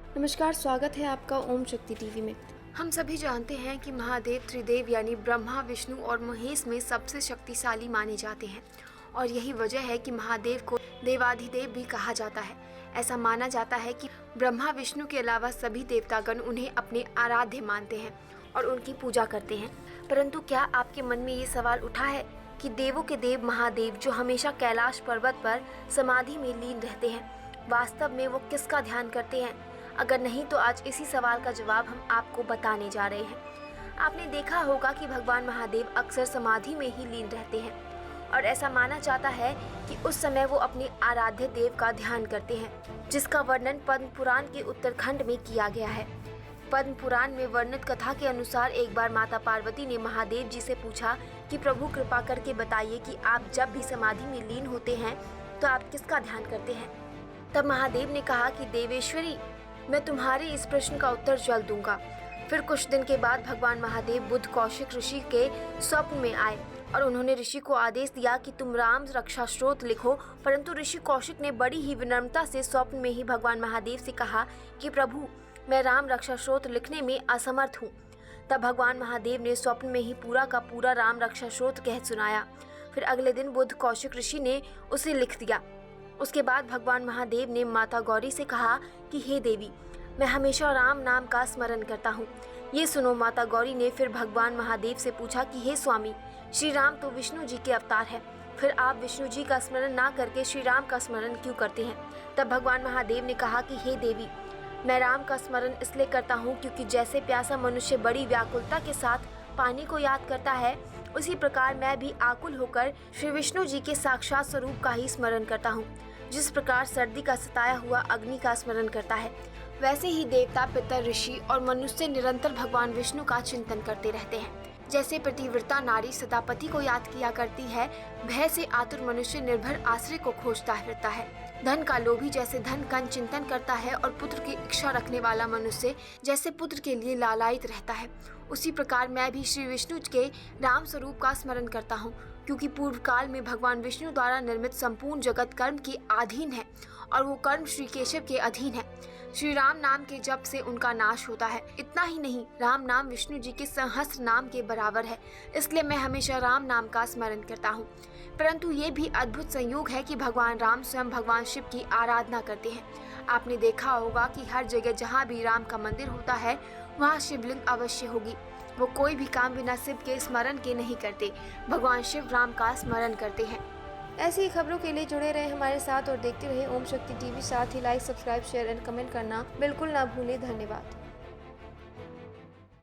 नमस्कार, स्वागत है आपका ओम शक्ति टीवी में। हम सभी जानते हैं कि महादेव त्रिदेव यानी ब्रह्मा, विष्णु और महेश में सबसे शक्तिशाली माने जाते हैं और यही वजह है कि महादेव को देवाधिदेव भी कहा जाता है। ऐसा माना जाता है कि ब्रह्मा विष्णु के अलावा सभी देवतागण उन्हें अपने आराध्य मानते हैं और उनकी पूजा करते हैं। परंतु क्या आपके मन में ये सवाल उठा है कि देवों के देव महादेव जो हमेशा कैलाश पर्वत पर समाधि में लीन रहते हैं, वास्तव में वो किसका ध्यान करते हैं? अगर नहीं तो आज इसी सवाल का जवाब हम आपको बताने जा रहे हैं। आपने देखा होगा कि भगवान महादेव अक्सर समाधि में ही लीन रहते हैं और ऐसा माना जाता है कि उस समय वो अपने आराध्य देव का ध्यान करते हैं, जिसका वर्णन पद्म पुराण के उत्तरखंड में किया गया है। पद्म पुराण में वर्णित कथा के अनुसार एक बार माता पार्वती ने महादेव जी से पूछा कि प्रभु कृपा करके बताइए कि आप जब भी समाधि में लीन होते हैं तो आप किसका ध्यान करते हैं? तब महादेव ने कहा कि देवेश्वरी, मैं तुम्हारे इस प्रश्न का उत्तर जल्द दूंगा। फिर कुछ दिन के बाद भगवान महादेव बुद्ध कौशिक ऋषि के स्वप्न में आए और उन्होंने ऋषि को आदेश दिया कि तुम राम रक्षा स्तोत्र लिखो। परंतु ऋषि कौशिक ने बड़ी ही विनम्रता से स्वप्न में ही भगवान महादेव से कहा कि प्रभु, मैं राम रक्षा स्तोत्र लिखने में असमर्थ हूँ। तब भगवान महादेव ने स्वप्न में ही पूरा का पूरा राम रक्षा स्तोत्र कह सुनाया। फिर अगले दिन बुद्ध कौशिक ऋषि ने उसे लिख दिया। उसके बाद भगवान महादेव ने माता गौरी से कहा कि हे देवी, मैं हमेशा राम नाम का स्मरण करता हूँ। ये सुनो माता गौरी ने फिर भगवान महादेव से पूछा कि हे स्वामी, श्री राम तो विष्णु जी के अवतार है, फिर आप विष्णु जी का स्मरण ना करके श्री राम का स्मरण क्यों करते हैं? तब भगवान महादेव ने कहा कि हे देवी, मैं राम का स्मरण इसलिए करता हूँ क्योंकि जैसे प्यासा मनुष्य बड़ी व्याकुलता के साथ पानी को याद करता है, उसी प्रकार मैं भी आकुल होकर श्री विष्णु जी के साक्षात स्वरूप का ही स्मरण करता हूँ। जिस प्रकार सर्दी का सताया हुआ अग्नि का स्मरण करता है, वैसे ही देवता, पितर, ऋषि और मनुष्य निरंतर भगवान विष्णु का चिंतन करते रहते हैं। जैसे पतिव्रता नारी सदा पति को याद किया करती है, भय से आतुर मनुष्य निर्भर आश्रय को खोजता फिरता है। धन का लोभी जैसे धन का चिंतन करता है और पुत्र की इच्छा रखने वाला मनुष्य जैसे पुत्र के लिए लालायित रहता है, उसी प्रकार मैं भी श्री विष्णु के राम स्वरूप का स्मरण करता हूँ, क्योंकि पूर्व काल में भगवान विष्णु द्वारा निर्मित संपूर्ण जगत कर्म के अधीन है और वो कर्म श्री केशव के अधीन है। श्री राम नाम के जप से उनका नाश होता है। इतना ही नहीं, राम नाम विष्णु जी के सहस्त्र नाम के बराबर है, इसलिए मैं हमेशा राम नाम का स्मरण करता हूँ। परंतु ये भी अद्भुत संयोग है कि भगवान राम स्वयं भगवान शिव की आराधना करते हैं। आपने देखा होगा कि हर जगह जहाँ भी राम का मंदिर होता है, वहाँ शिवलिंग अवश्य होगी। वो कोई भी काम बिना शिव के स्मरण के नहीं करते, भगवान शिव राम का स्मरण करते हैं। ऐसी ही खबरों के लिए जुड़े रहे हमारे साथ और देखते रहे ओम शक्ति टीवी। साथ ही like, subscribe, share and comment करना बिल्कुल ना भूलें। धन्यवाद।